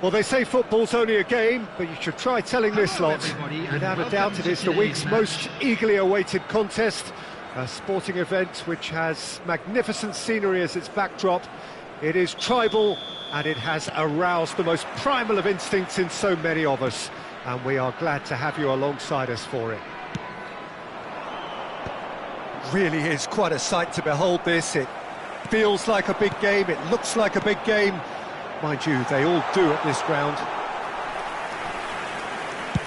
Well, they say football's only a game, but you should try telling this lot. Without a doubt, it is the week's most eagerly awaited contest, a sporting event which has magnificent scenery as its backdrop. It is tribal, and it has aroused the most primal of instincts in so many of us, and we are glad to have you alongside us for it. Really is quite a sight to behold this. It feels like a big game, it looks like a big game. Mind you, they all do at this ground.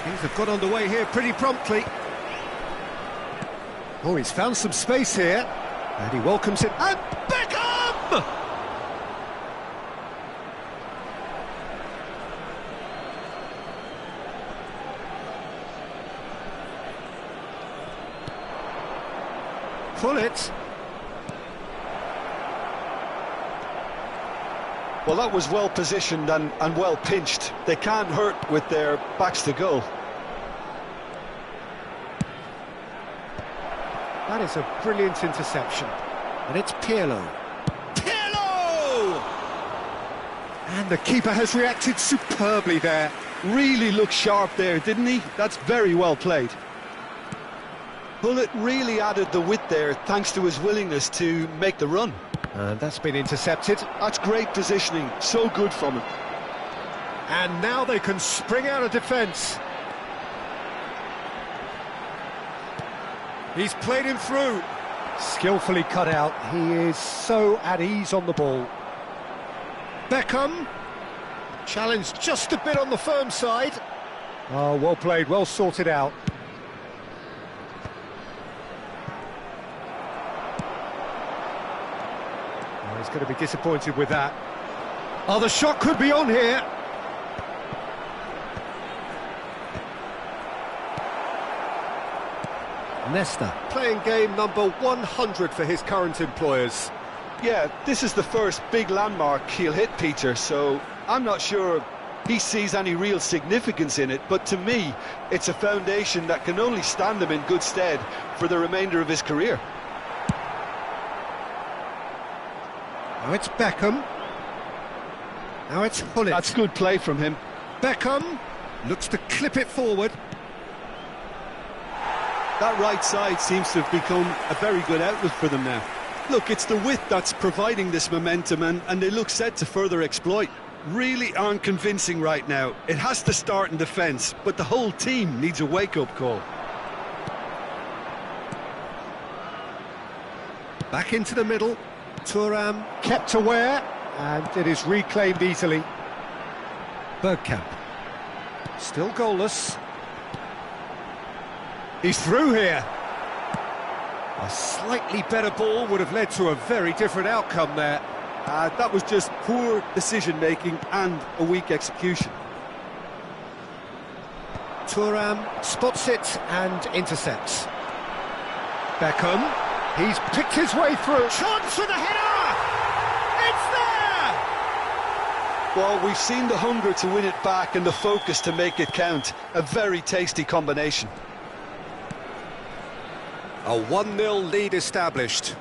Things have got underway here pretty promptly. Oh, he's found some space here, and he welcomes it. And Beckham! Pull it. Well, that was well positioned and well pinched. They can't hurt with their backs to goal. That is a brilliant interception. And it's Pirlo. Pirlo! And the keeper has reacted superbly there. Really looked sharp there, didn't he? That's very well played. Bullet really added the width there thanks to his willingness to make the run. And that's been intercepted. That's great positioning, so good from him. And now they can spring out of defence. He's played him through. Skillfully cut out. He is so at ease on the ball. Beckham. Challenged just a bit on the firm side. Oh, well played, well sorted out. He's going to be disappointed with that. Oh, the shot could be on here. Nesta playing game number 100 for his current employers. Yeah, this is the first big landmark he'll hit, Peter, so I'm not sure he sees any real significance in it, but to me, it's a foundation that can only stand him in good stead for the remainder of his career. Now it's Beckham. Now it's Hullet. That's good play from him. Beckham looks to clip it forward. That right side seems to have become a very good outlet for them now. Look, it's the width that's providing this momentum, and they look set to further exploit. Really aren't convincing right now. It has to start in defence, but the whole team needs a wake-up call. Back into the middle. Thuram kept aware, and it is reclaimed easily. Bergkamp. Still goalless. He's through here. A slightly better ball would have led to a very different outcome there. That was just poor decision-making and a weak execution. Thuram spots it and intercepts. Beckham, he's picked his way through. Chance for the header! It's there! Well, we've seen the hunger to win it back and the focus to make it count. A very tasty combination. A 1-0 lead established.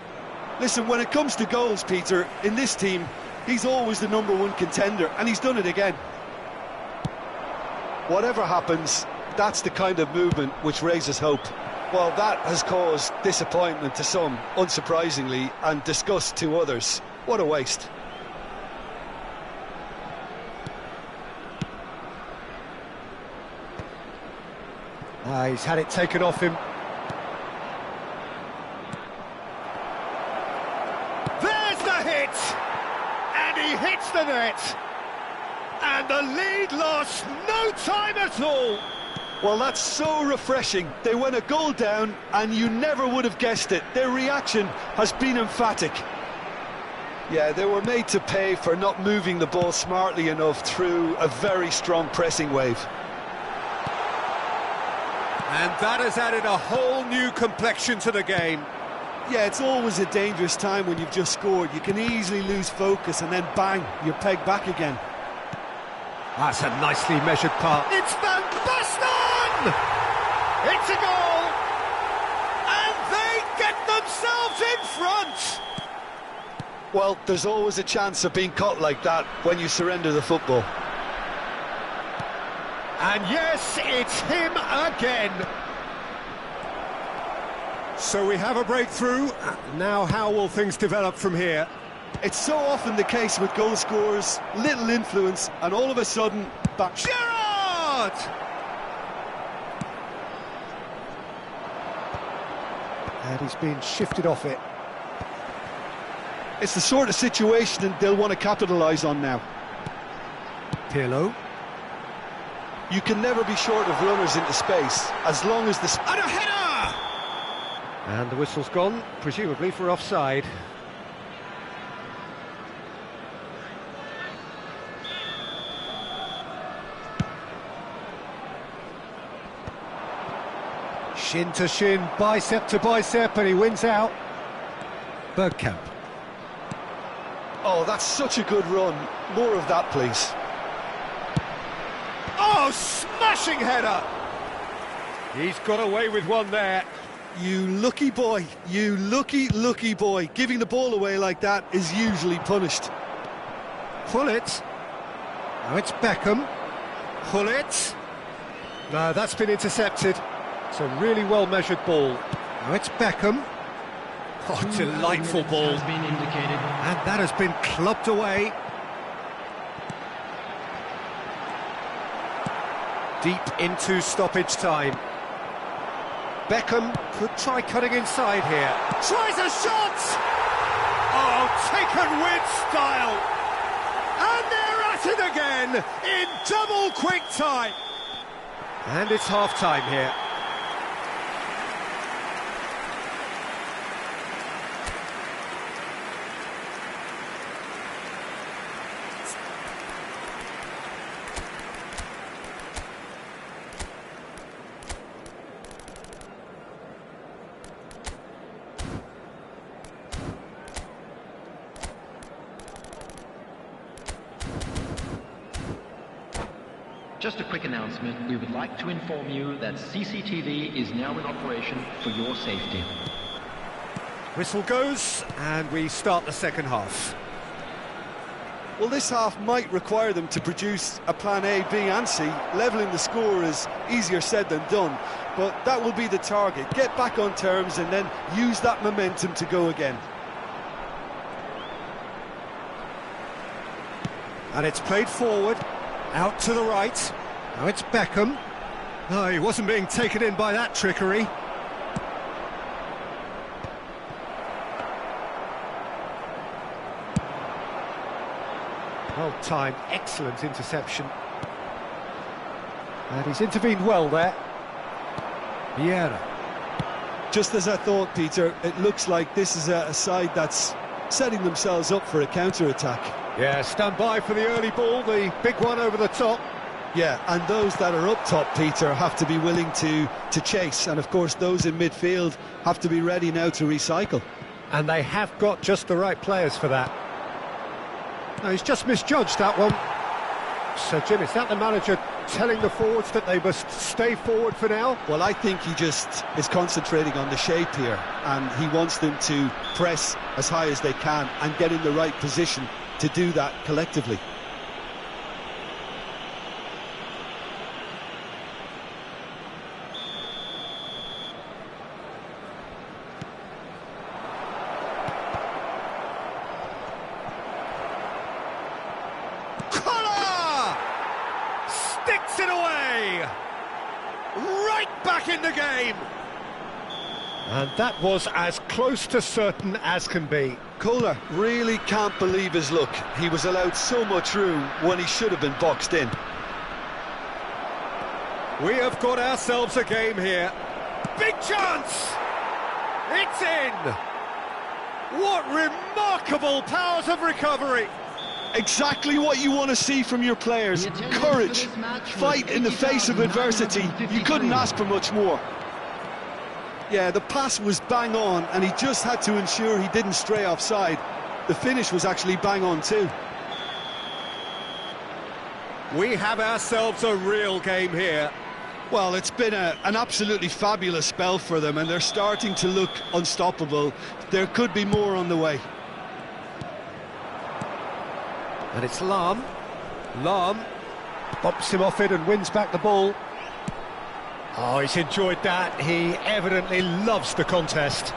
Listen, when it comes to goals, Peter, in this team, he's always the #1 contender, and he's done it again. Whatever happens, that's the kind of movement which raises hope. Well, that has caused disappointment to some, unsurprisingly, and disgust to others. What a waste. He's had it taken off him. There's the hit! And he hits the net! And the lead lost no time at all! Well, that's so refreshing. They went a goal down, and you never would have guessed it. Their reaction has been emphatic. Yeah, they were made to pay for not moving the ball smartly enough through a very strong pressing wave. And that has added a whole new complexion to the game. Yeah, it's always a dangerous time when you've just scored. You can easily lose focus and then bang, you're pegged back again. That's a nicely measured pass. It's Van Basten! It's a goal! And they get themselves in front! Well, there's always a chance of being caught like that when you surrender the football. And yes, it's him again. So we have a breakthrough. Now how will things develop from here? It's so often the case with goal scorers, little influence, and all of a sudden, back. Gerrard! And he's been shifted off it. It's the sort of situation that they'll want to capitalise on now. Pirlo. You can never be short of runners into space, as long as the... And a header! And the whistle's gone, presumably for offside. Shin to shin, bicep to bicep, and he wins out. Bergkamp. Oh, that's such a good run. More of that, please. Oh, smashing header! He's got away with one there. You lucky boy, you lucky boy. Giving the ball away like that is usually punished. Pullet. Now it's Beckham. Pullet. No, that's been intercepted. It's a really well-measured ball. Now it's Beckham. Oh, delightful ball. Has been indicated. And that has been clubbed away. Deep into stoppage time. Beckham could try cutting inside here. Tries a shot! Oh, taken with style. And they're at it again in double quick time. And it's half-time here. Just a quick announcement. We would like to inform you that CCTV is now in operation for your safety. Whistle goes, and we start the second half. Well, this half might require them to produce a plan A, B and C. Levelling the score is easier said than done, but that will be the target. Get back on terms and then use that momentum to go again. And it's played forward, out to the right. Now it's Beckham. No, he wasn't being taken in by that trickery. Well timed, excellent interception. And he's intervened well there. Vieira. Just as I thought, Peter, it looks like this is a side that's setting themselves up for a counter-attack. Yeah, stand by for the early ball, the big one over the top. Yeah, and those that are up top, Peter, have to be willing to chase. And, of course, those in midfield have to be ready now to recycle. And they have got just the right players for that. No, he's just misjudged that one. So, Jim, is that the manager telling the forwards that they must stay forward for now? Well, I think he just is concentrating on the shape here. And he wants them to press as high as they can and get in the right position to do that collectively. Sticks it away! Right back in the game! And that was as close to certain as can be. Kohler really can't believe his luck. He was allowed so much room when he should have been boxed in. We have got ourselves a game here. Big chance! It's in! What remarkable powers of recovery! Exactly what you want to see from your players. Courage, fight in the face of adversity. You couldn't ask for much more. Yeah, the pass was bang on, and he just had to ensure he didn't stray offside. The finish was actually bang on too. We have ourselves a real game here. Well, it's been an absolutely fabulous spell for them, and they're starting to look unstoppable. There could be more on the way. And it's Lahm. Lahm. Bumps him off it and wins back the ball. Oh, he's enjoyed that. He evidently loves the contest.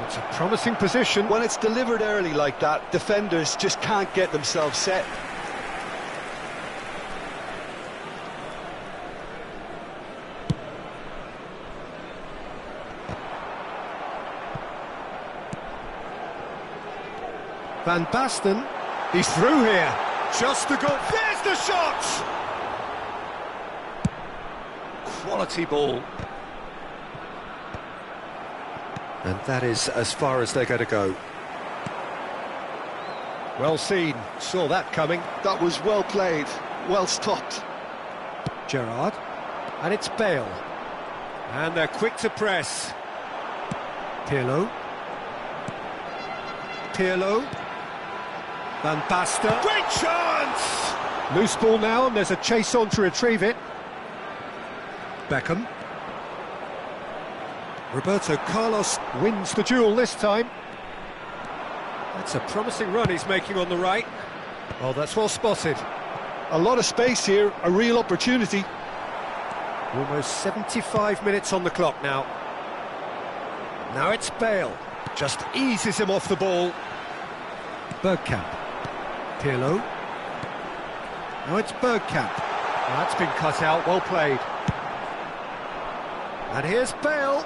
It's a promising position. When it's delivered early like that, defenders just can't get themselves set. Van Basten, he's through here. Just the goal. There's the shot! Quality ball. And that is as far as they're going to go. Well seen, saw that coming. That was well played, well stopped. Gerrard, and it's Bale. And they're quick to press. Pirlo. Van Basten. Great chance! Loose ball now, and there's a chase on to retrieve it. Beckham. Roberto Carlos wins the duel this time. That's a promising run he's making on the right. Oh, that's well spotted. A lot of space here, a real opportunity. Almost 75 minutes on the clock now. Now it's Bale. Just eases him off the ball. Bergkamp. Pirlo. Now it's Bergkamp. Oh, that's been cut out, well played. And here's Bale.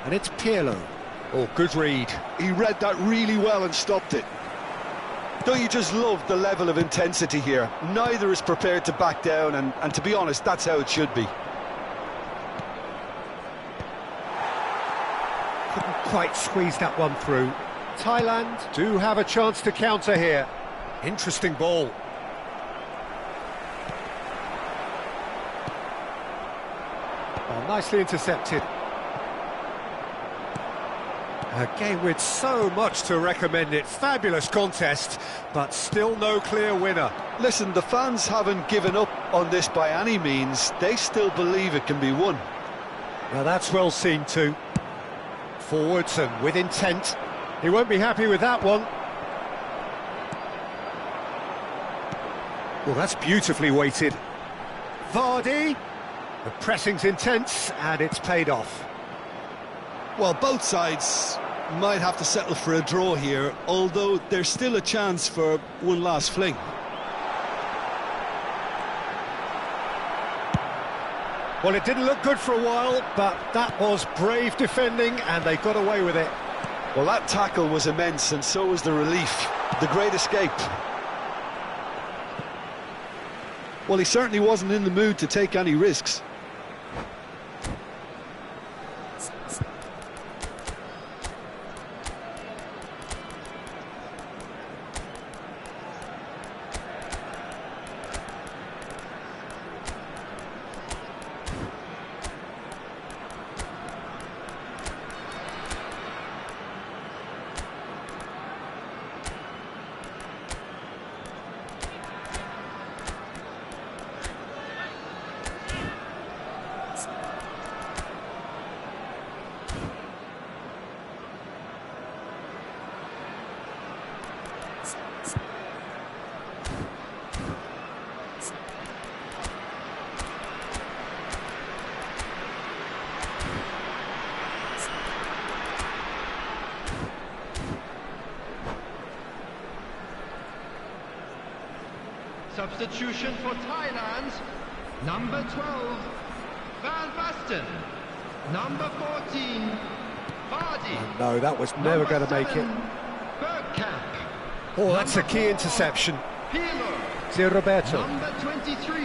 And it's Pirlo. Oh, good read. He read that really well and stopped it. Don't you just love the level of intensity here? Neither is prepared to back down, and to be honest, that's how it should be. Couldn't quite squeeze that one through. Thailand do have a chance to counter here. Interesting ball. Oh, nicely intercepted. A game with so much to recommend it. Fabulous contest, but still no clear winner. Listen, the fans haven't given up on this by any means. They still believe it can be won. Now that's well seen too. Forwards and with intent. He won't be happy with that one. Well, that's beautifully weighted. Vardy. The pressing's intense, and it's paid off. Well, both sides might have to settle for a draw here, although there's still a chance for one last fling. Well, it didn't look good for a while, but that was brave defending, and they got away with it. Well, that tackle was immense, and so was the relief. The great escape. Well, he certainly wasn't in the mood to take any risks. Substitution for Thailand, number 12, Van Basten, number 14, Vardy. No, that was never going to make it. Bergkamp. Oh, that's a key interception. Pirlo. Zé Roberto. Number 23,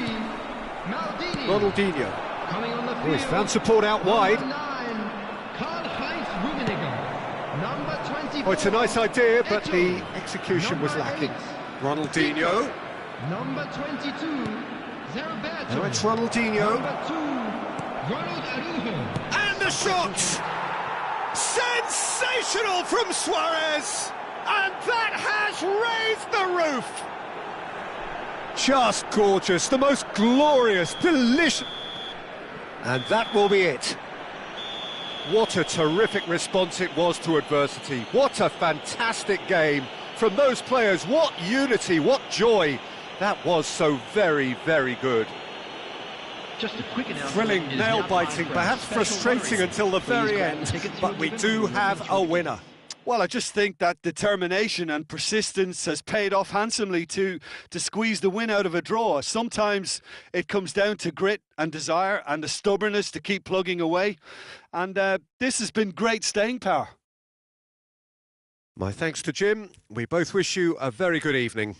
Maldini. Ronaldinho. Coming on the field. Oh, he's found support out wide. Number 9, Karl-Heinz Rummenigge. Number 24. Oh, it's a nice idea, but the Eto'o. execution was Number lacking. 8, Ronaldinho. Number 22, Zerberto. Now it's Ronaldinho. Number 2, Ronald Araujo. And the shot! Sensational from Suarez! And that has raised the roof! Just gorgeous, the most glorious, delicious... And that will be it. What a terrific response it was to adversity. What a fantastic game from those players. What unity, what joy. That was so very, very good. Just a quick announcement. Thrilling, nail-biting, perhaps frustrating until the very end, but we do have a winner. Well, I just think that determination and persistence has paid off handsomely to squeeze the win out of a draw. Sometimes it comes down to grit and desire and the stubbornness to keep plugging away. And this has been great staying power. My thanks to Jim. We both wish you a very good evening.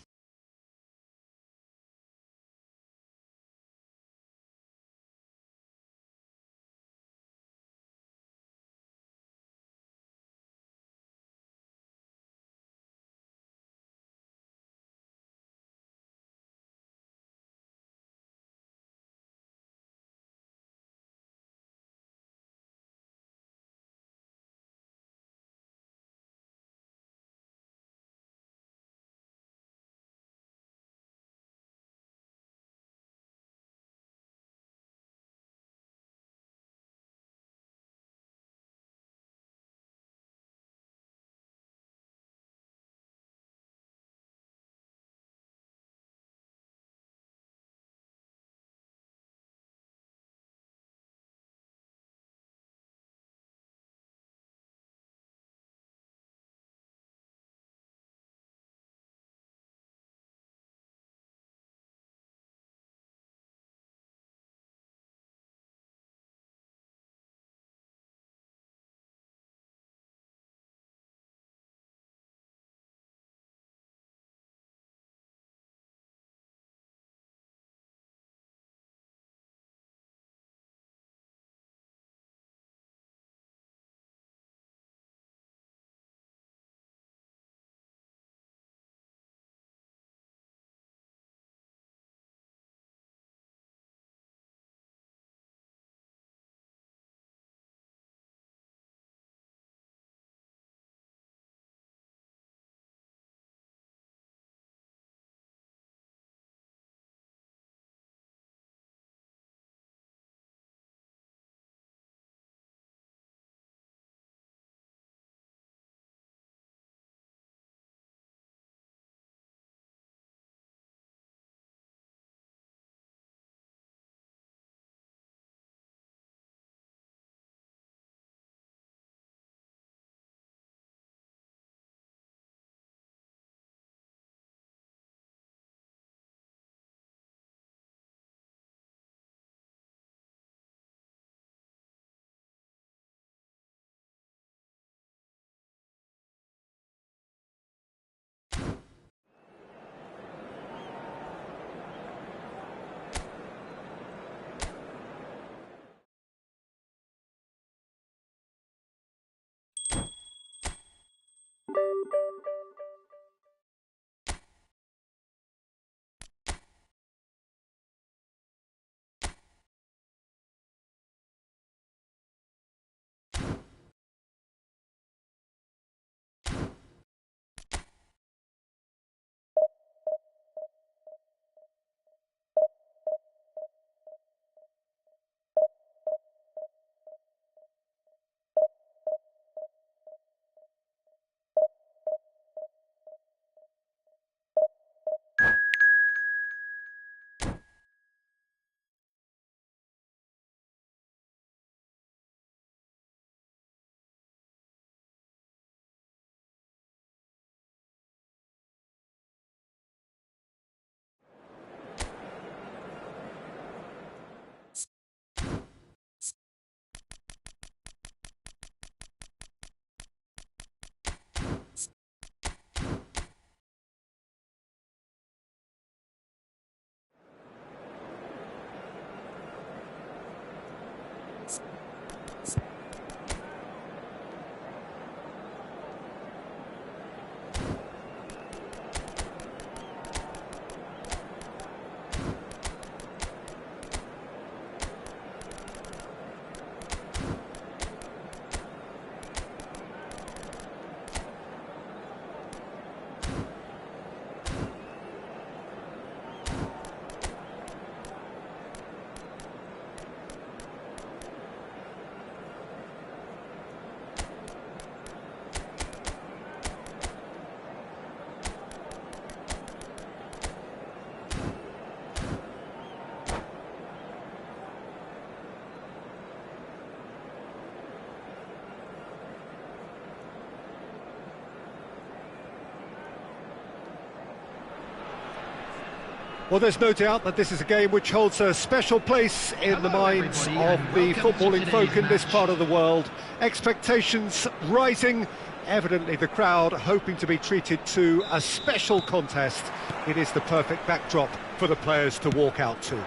Well, there's no doubt that this is a game which holds a special place in the minds of the footballing folk in this part of the world. Expectations rising, evidently the crowd hoping to be treated to a special contest. It is the perfect backdrop for the players to walk out to.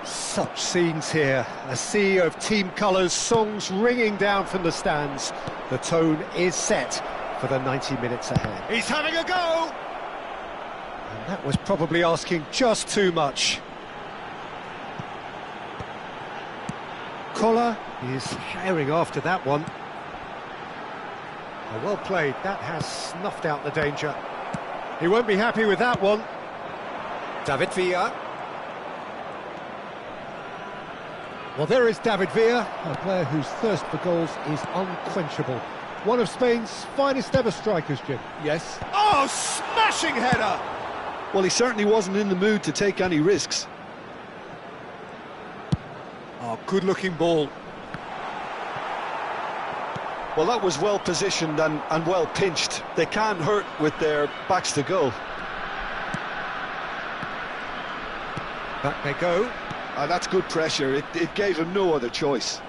Such scenes here, a sea of team colours, songs ringing down from the stands. The tone is set for the 90 minutes ahead. He's having a go! And that was probably asking just too much. Collar is herring after that one. Oh, well played, that has snuffed out the danger. He won't be happy with that one. David Villa. Well, there is David Villa, a player whose thirst for goals is unquenchable. One of Spain's finest ever strikers, Jim. Yes. Oh, smashing header! Well, he certainly wasn't in the mood to take any risks. Oh, good-looking ball. Well, that was well positioned and well pinched. They can't hurt with their backs to goal. Back they go. That's good pressure. It gave him no other choice.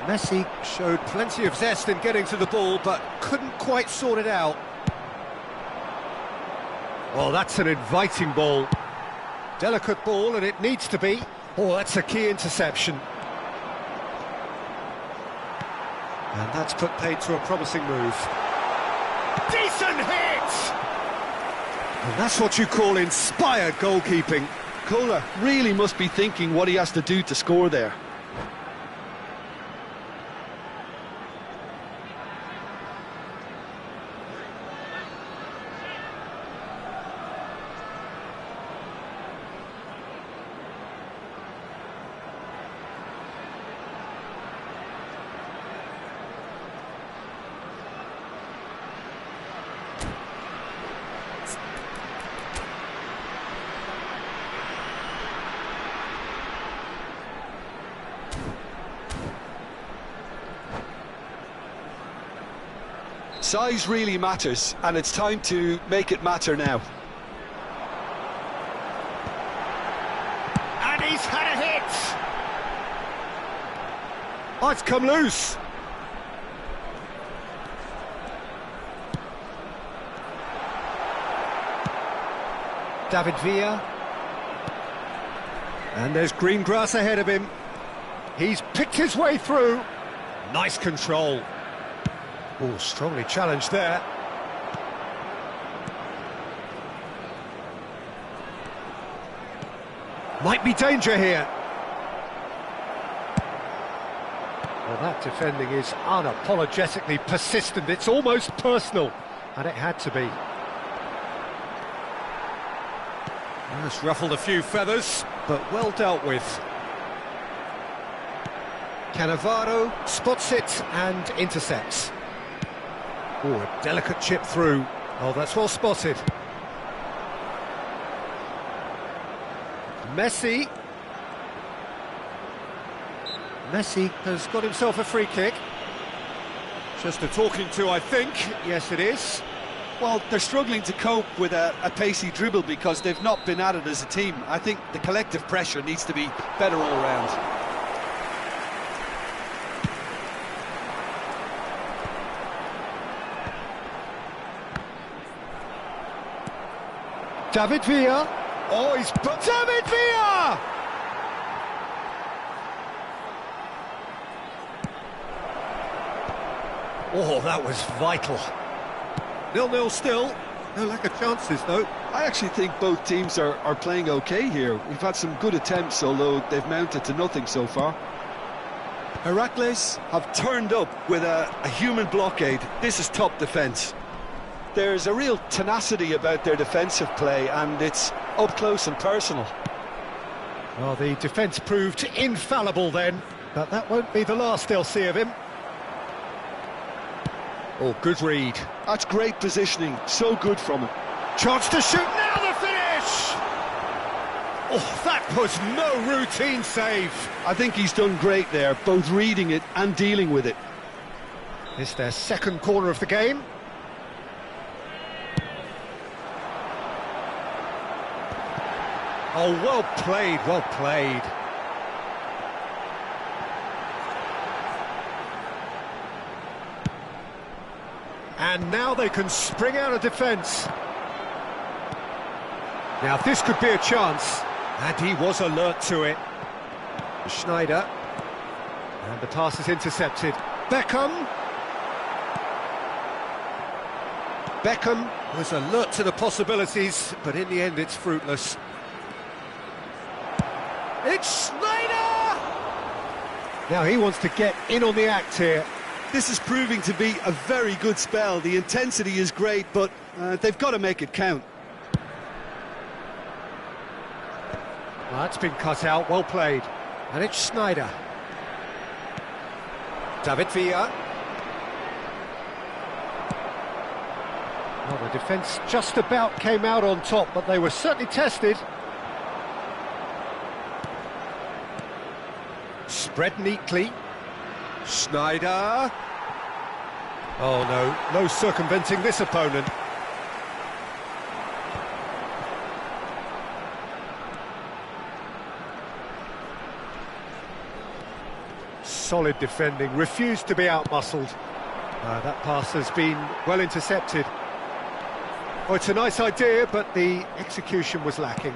Messi showed plenty of zest in getting to the ball, but couldn't quite sort it out. Well, that's an inviting ball. Delicate ball, and it needs to be. Oh, that's a key interception. And that's put paid to a promising move. Decent hit! And that's what you call inspired goalkeeping. Kohler really must be thinking what he has to do to score there. Size really matters, and it's time to make it matter now. And he's had a hit! Oh, it's come loose! David Villa. And there's green grass ahead of him. He's picked his way through. Nice control. Oh, strongly challenged there. Might be danger here. Well, that defending is unapologetically persistent. It's almost personal, and it had to be. It's ruffled a few feathers, but well dealt with. Cannavaro spots it and intercepts. Oh, a delicate chip through. Oh, that's well spotted. Messi. Messi has got himself a free kick. Just a talking to, I think. Yes, it is. Well, they're struggling to cope with a pacey dribble because they've not been at it as a team. I think the collective pressure needs to be better all round. David Villa. Oh, he's put David Villa! Oh, that was vital. 0-0 still. No lack of chances, though. I actually think both teams are playing okay here. We've had some good attempts, although they've mounted to nothing so far. Heracles have turned up with a human blockade. This is top defence. There's a real tenacity about their defensive play, and it's up close and personal. Well, the defence proved infallible then, but that won't be the last they'll see of him. Oh, good read. That's great positioning, so good from him. Chance to shoot, now the finish! Oh, that was no routine save. I think he's done great there, both reading it and dealing with it. It's their second corner of the game. Oh, well played, well played. And now they can spring out of defence. Now this could be a chance, and he was alert to it. Schneider, and the pass is intercepted. Beckham was alert to the possibilities, but in the end it's fruitless. It's Schneider! Now he wants to get in on the act here. This is proving to be a very good spell. The intensity is great, but they've got to make it count. Well, that's been cut out, well played. And it's Schneider. David Villa. Well, the defence just about came out on top, but they were certainly tested. Spread neatly. Schneider. Oh no, no circumventing this opponent. Solid defending, refused to be out-muscled. That pass has been well intercepted. Oh, it's a nice idea, but the execution was lacking.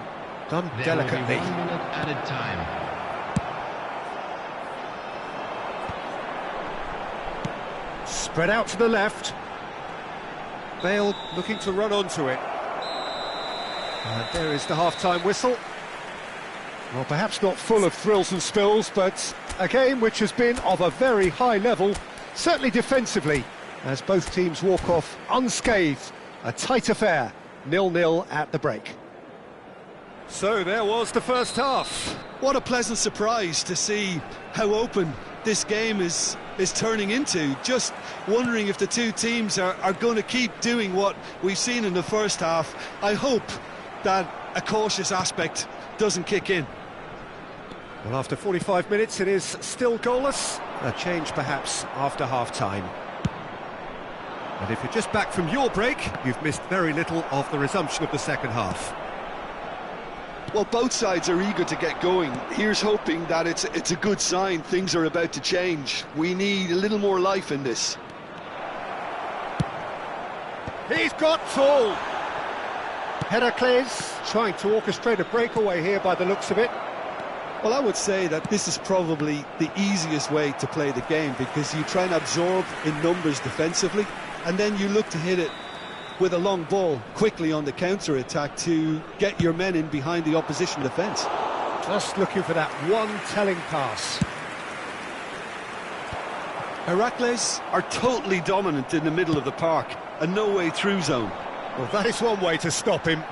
Done delicately. There will be 1 minute added time. Spread out to the left. Bale looking to run onto it. And there is the half-time whistle. Well, perhaps not full of thrills and spills, but a game which has been of a very high level, certainly defensively, as both teams walk off unscathed. A tight affair, 0-0 at the break. So there was the first half. What a pleasant surprise to see how open this game is turning into. Just wondering if the two teams are going to keep doing what we've seen in the first half. I hope that a cautious aspect doesn't kick in. Well, after 45 minutes it is still goalless. A change perhaps after half-time. And if you're just back from your break, you've missed very little of the resumption of the second half. Well, both sides are eager to get going. Here's hoping that it's a good sign. Things are about to change. We need a little more life in this. He's got full. Heracles trying to orchestrate a breakaway here by the looks of it. Well, I would say that this is probably the easiest way to play the game, because you try and absorb in numbers defensively, and then you look to hit it with a long ball quickly on the counter-attack to get your men in behind the opposition defence. Just looking for that one telling pass. Heracles are totally dominant in the middle of the park, a no-way through zone. Well, that is one way to stop him.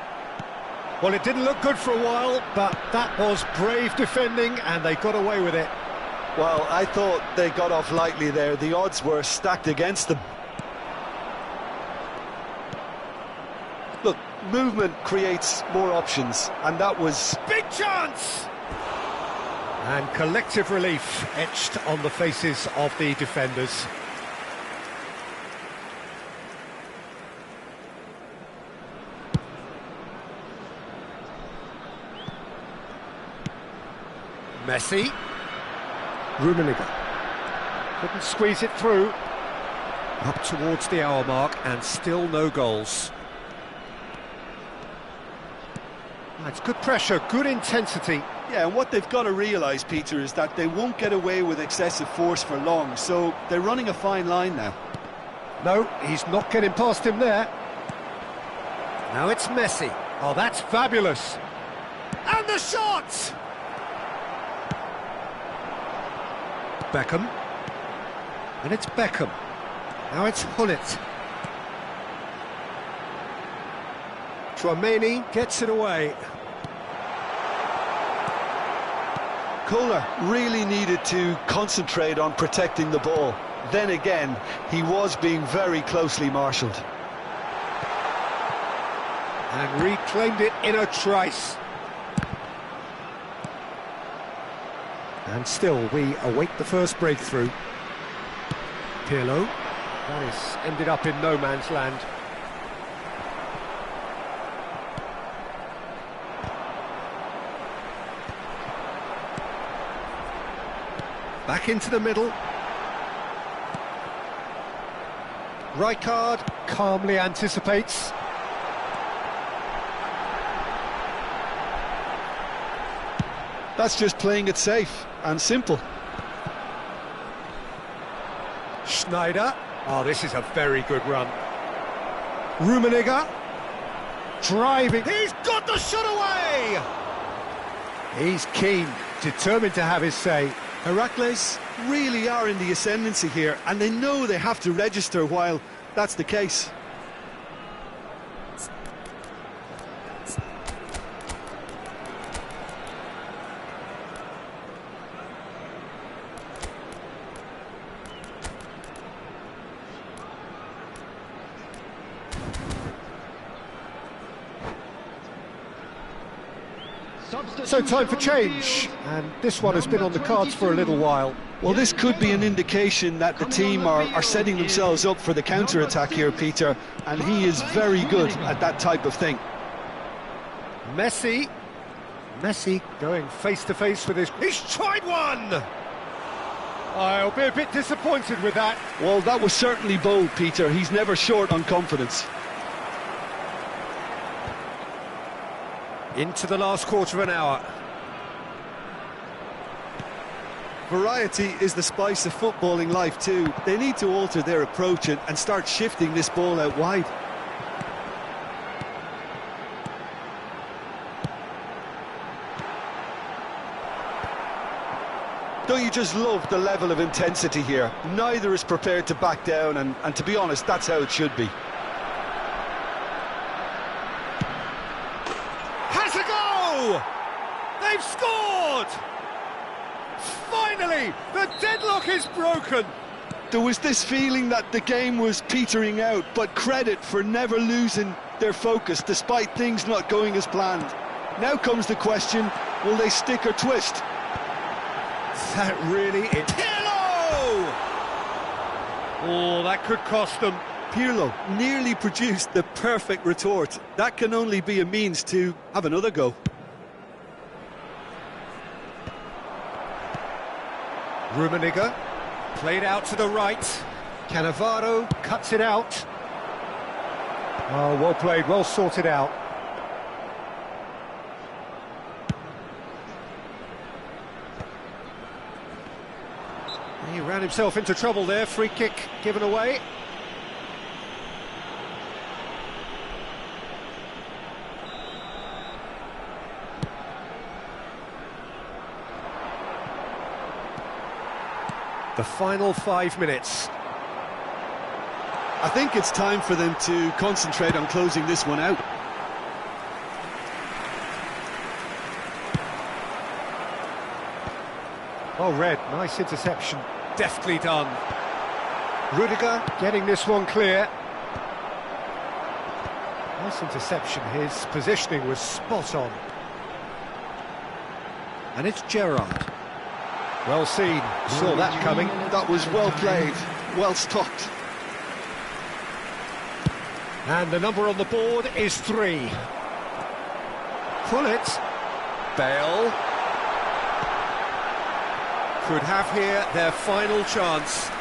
Well, it didn't look good for a while, but that was brave defending, and they got away with it. Well, I thought they got off lightly there. The odds were stacked against them. Look, movement creates more options, and that was... Big chance! And collective relief etched on the faces of the defenders. Messi. Rummenigge. Couldn't squeeze it through. Up towards the hour mark and still no goals. That's good pressure, good intensity. Yeah, and what they've got to realise, Peter, is that they won't get away with excessive force for long, so they're running a fine line now. No, he's not getting past him there. Now it's Messi. Oh, that's fabulous. And the shot! Beckham. And it's Beckham. Now it's Hullet. Tchouameni gets it away. Kohler really needed to concentrate on protecting the ball. Then again, he was being very closely marshalled. And reclaimed it in a trice. And still, we await the first breakthrough. Pirlo. That is ended up in no man's land. Back into the middle. Rijkaard calmly anticipates. That's just playing it safe and simple. Schneider. Oh, this is a very good run. Rummenigge. Driving. He's got the shot away! He's keen, determined to have his say. Heracles really are in the ascendancy here, and they know they have to register while that's the case. So time for change, and this one has been on the cards for a little while. Well, this could be an indication that the team are setting themselves up for the counter-attack here, Peter, and he is very good at that type of thing. Messi going face-to-face with his... He's tried one! I'll be a bit disappointed with that. Well, that was certainly bold, Peter. He's never short on confidence. Into the last quarter of an hour. Variety is the spice of footballing life too. They need to alter their approach and start shifting this ball out wide. Don't you just love the level of intensity here? Neither is prepared to back down, and to be honest, that's how it should be. They've scored! Finally, the deadlock is broken. There was this feeling that the game was petering out, but credit for never losing their focus despite things not going as planned. Now comes the question, will they stick or twist? That really is... Pirlo! Oh, that could cost them. Pirlo nearly produced the perfect retort. That can only be a means to have another go. Rummenigge, played out to the right. Cannavaro cuts it out. Oh, well played, well sorted out. He ran himself into trouble there, free kick given away. The final 5 minutes. I think it's time for them to concentrate on closing this one out. Oh, Red, nice interception. Deftly done. Rudiger getting this one clear. Nice interception, his positioning was spot on. And it's Gerrard. Well seen, saw that coming. That was well played, well stopped. And the number on the board is 3. Pull it. Bale. Could have here their final chance.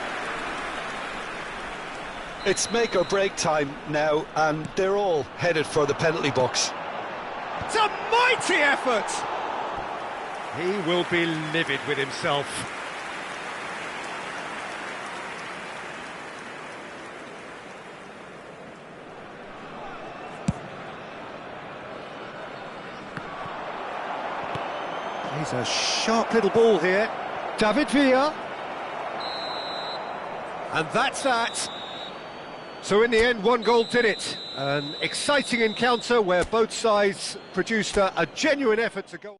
It's make or break time now, and they're all headed for the penalty box. It's a mighty effort! He will be livid with himself. He's a sharp little ball here. David Villa. And that's that. So in the end, 1 goal did it. An exciting encounter where both sides produced a genuine effort to go.